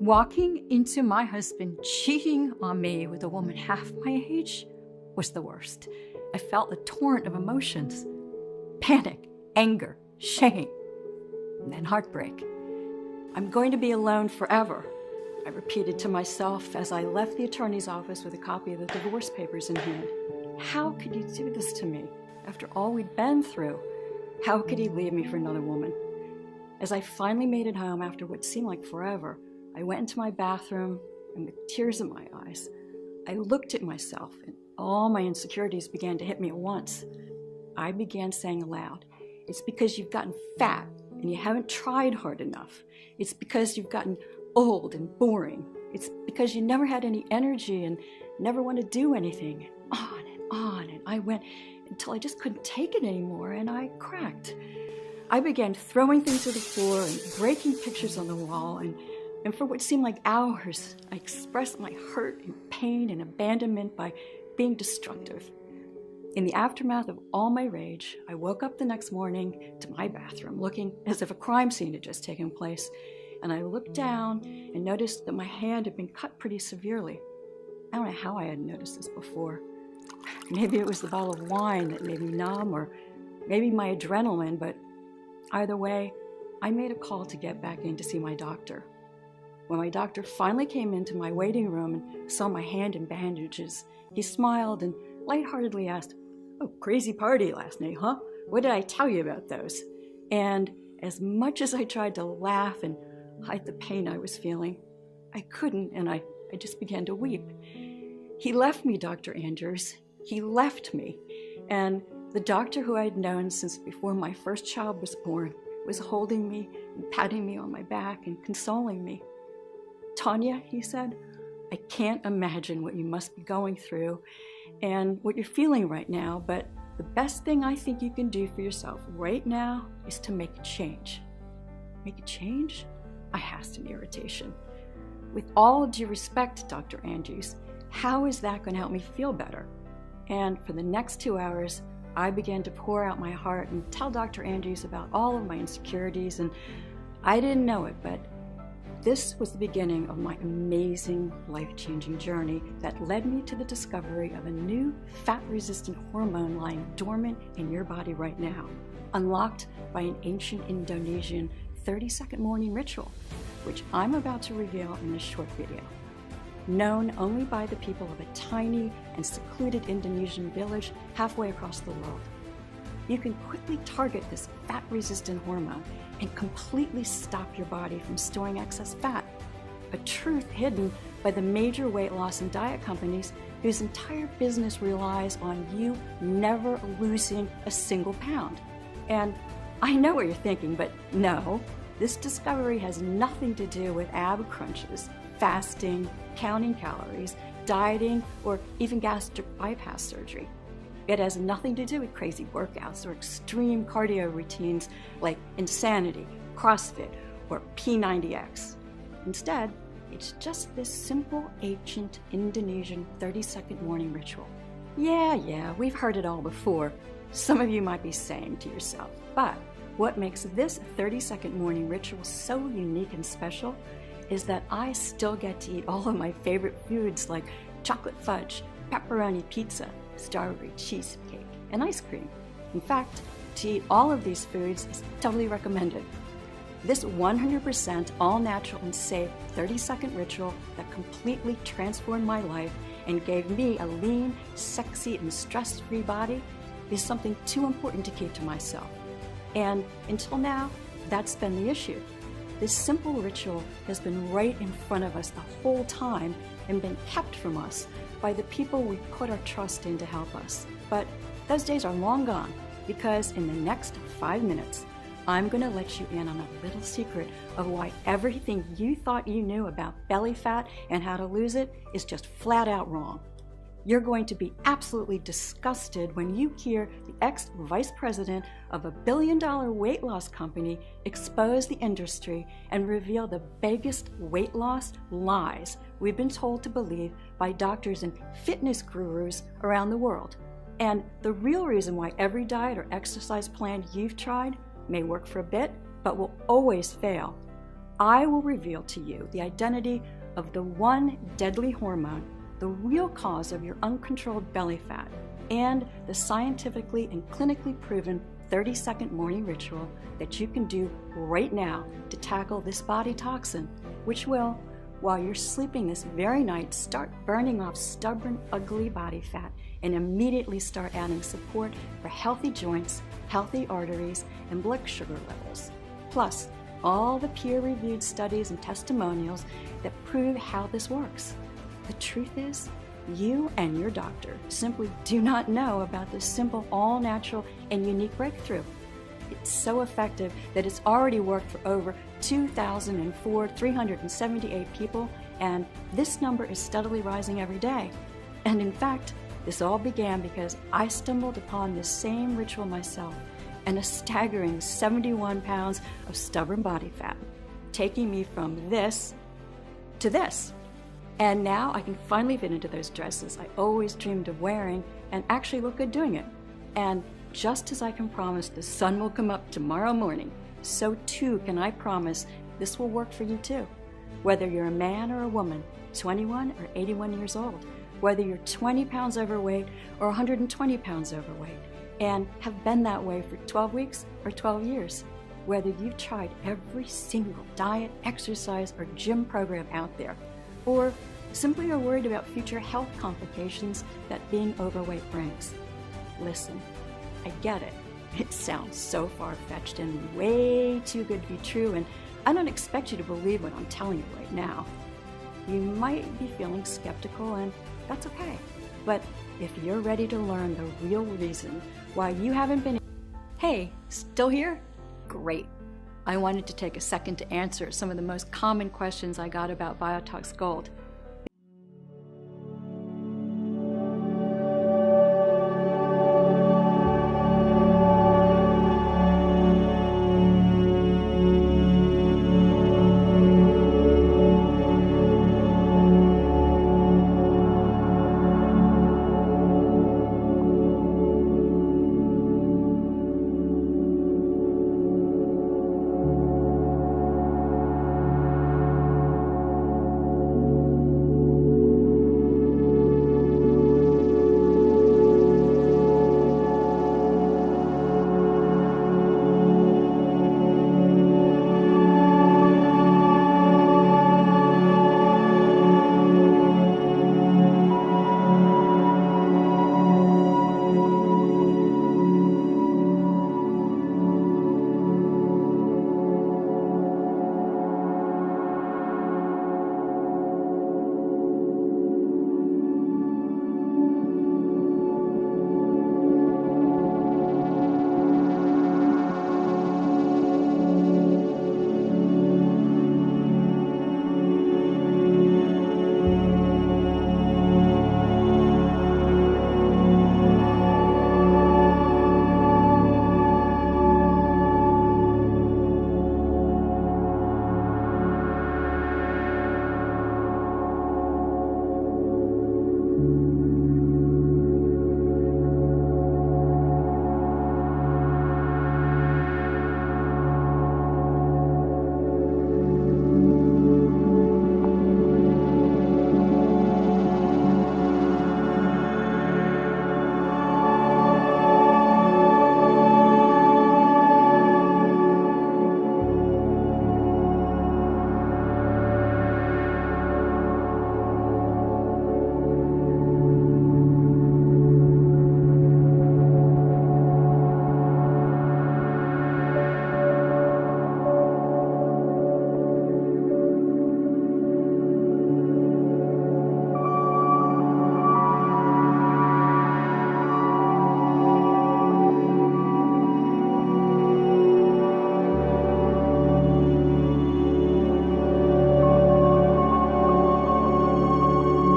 Walking into my husband cheating on me with a woman half my age was the worst. I felt a torrent of emotions: panic, anger, shame, and then heartbreak. I'm going to be alone forever, I repeated to myself as I left the attorney's office with a copy of the divorce papers in hand. How could you do this to me? After all we'd been through, how could he leave me for another woman? As I finally made it home after what seemed like forever, I went into my bathroom, and with tears in my eyes, I looked at myself, and all my insecurities began to hit me at once. I began saying aloud, "It's because you've gotten fat and you haven't tried hard enough. It's because you've gotten old and boring. It's because you never had any energy and never want to do anything." On, and I went until I just couldn't take it anymore, and I cracked. I began throwing things to the floor and breaking pictures on the wall, and for what seemed like hours, I expressed my hurt and pain and abandonment by being destructive. In the aftermath of all my rage, I woke up the next morning to my bathroom looking as if a crime scene had just taken place, and I looked down and noticed that my hand had been cut pretty severely. I don't know how I hadn't noticed this before. Maybe it was the bottle of wine that made me numb, or maybe my adrenaline, but either way, I made a call to get back in to see my doctor. When my doctor finally came into my waiting room and saw my hand in bandages, he smiled and lightheartedly asked, "Oh, crazy party last night, huh? What did I tell you about those?" And as much as I tried to laugh and hide the pain I was feeling, I couldn't, and I just began to weep. He left me, Dr. Andrews. He left me. And the doctor who I had known since before my first child was born was holding me and patting me on my back and consoling me. "Tonya," he said, "I can't imagine what you must be going through and what you're feeling right now, but the best thing I think you can do for yourself right now is to make a change." Make a change? I asked in irritation. "With all due respect, Dr. Andrews, how is that going to help me feel better?" And for the next 2 hours, I began to pour out my heart and tell Dr. Andrews about all of my insecurities, and I didn't know it, but this was the beginning of my amazing, life-changing journey that led me to the discovery of a new fat-resistant hormone lying dormant in your body right now, unlocked by an ancient Indonesian 30-second morning ritual, which I'm about to reveal in this short video. Known only by the people of a tiny and secluded Indonesian village halfway across the world. You can quickly target this fat-resistant hormone and completely stop your body from storing excess fat, a truth hidden by the major weight loss and diet companies whose entire business relies on you never losing a single pound. And I know what you're thinking, but no, this discovery has nothing to do with ab crunches, fasting, counting calories, dieting, or even gastric bypass surgery. It has nothing to do with crazy workouts or extreme cardio routines like Insanity, CrossFit, or P90X. Instead, it's just this simple, ancient Indonesian 30-second morning ritual. Yeah, we've heard it all before. Some of you might be saying to yourself, but what makes this 30-second morning ritual so unique and special is that I still get to eat all of my favorite foods like chocolate fudge, pepperoni pizza, strawberry cheesecake, and ice cream. In fact, to eat all of these foods is totally recommended. This 100% all-natural and safe 30-second ritual that completely transformed my life and gave me a lean, sexy, and stress-free body is something too important to keep to myself. And until now, that's been the issue. This simple ritual has been right in front of us the whole time and been kept from us by the people we put our trust in to help us. But those days are long gone, because in the next 5 minutes, I'm going to let you in on a little secret of why everything you thought you knew about belly fat and how to lose it is just flat out wrong. You're going to be absolutely disgusted when you hear the ex-vice president of a billion-dollar weight loss company expose the industry and reveal the biggest weight loss lies we've been told to believe by doctors and fitness gurus around the world. And the real reason why every diet or exercise plan you've tried may work for a bit, but will always fail. I will reveal to you the identity of the one deadly hormone, the real cause of your uncontrolled belly fat, and the scientifically and clinically proven 30-second morning ritual that you can do right now to tackle this body toxin, which will, while you're sleeping this very night, start burning off stubborn, ugly body fat and immediately start adding support for healthy joints, healthy arteries, and blood sugar levels. Plus, all the peer-reviewed studies and testimonials that prove how this works. The truth is, you and your doctor simply do not know about this simple, all-natural, and unique breakthrough. It's so effective that it's already worked for over 378 people, and this number is steadily rising every day. And in fact, this all began because I stumbled upon this same ritual myself and a staggering 71 pounds of stubborn body fat, taking me from this to this. And now I can finally fit into those dresses I always dreamed of wearing and actually look good doing it. And just as I can promise the sun will come up tomorrow morning, so too can I promise this will work for you too. Whether you're a man or a woman, 21 or 81 years old, whether you're 20 pounds overweight or 120 pounds overweight, and have been that way for 12 weeks or 12 years, whether you've tried every single diet, exercise, or gym program out there, or simply are worried about future health complications that being overweight brings. Listen, I get it. It sounds so far-fetched and way too good to be true, and I don't expect you to believe what I'm telling you right now. You might be feeling skeptical, and that's okay. But if you're ready to learn the real reason why you haven't been... Hey, still here? Great. I wanted to take a second to answer some of the most common questions I got about Biotox Gold.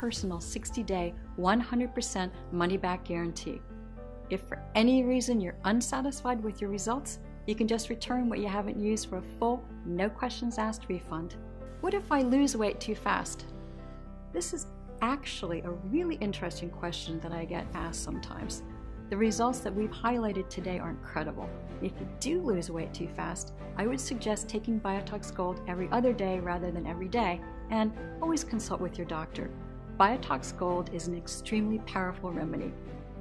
Personal 60-day, 100% money-back guarantee. If for any reason you're unsatisfied with your results, you can just return what you haven't used for a full, no questions asked refund. What if I lose weight too fast? This is actually a really interesting question that I get asked sometimes. The results that we've highlighted today are incredible. If you do lose weight too fast, I would suggest taking Biotox Gold every other day rather than every day, and always consult with your doctor. Biotox Gold is an extremely powerful remedy.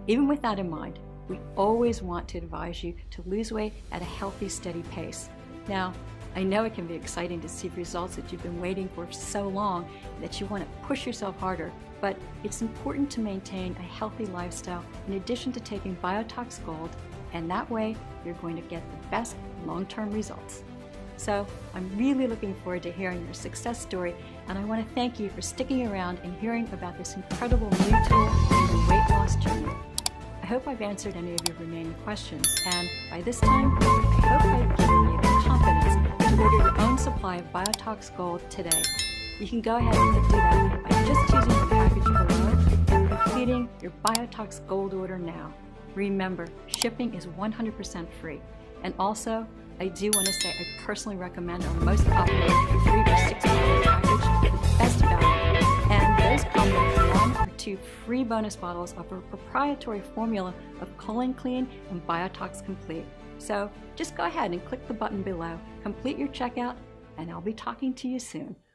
Even with that in mind, we always want to advise you to lose weight at a healthy, steady pace. Now, I know it can be exciting to see results that you've been waiting for so long that you want to push yourself harder, but it's important to maintain a healthy lifestyle in addition to taking Biotox Gold, and that way you're going to get the best long-term results. So I'm really looking forward to hearing your success story, and I want to thank you for sticking around and hearing about this incredible new tool in your weight loss journey. I hope I've answered any of your remaining questions, and by this time, I hope I've given you the confidence to order your own supply of Biotox Gold today. You can go ahead and do that by just choosing the package below and completing your Biotox Gold order now. Remember, shipping is 100% free. And also, I do want to say I personally recommend our most popular 3 or 6 bottle package with the best value. And those come with 1 or 2 free bonus bottles of our proprietary formula of Colon Clean and Biotox Complete. So just go ahead and click the button below, complete your checkout, and I'll be talking to you soon.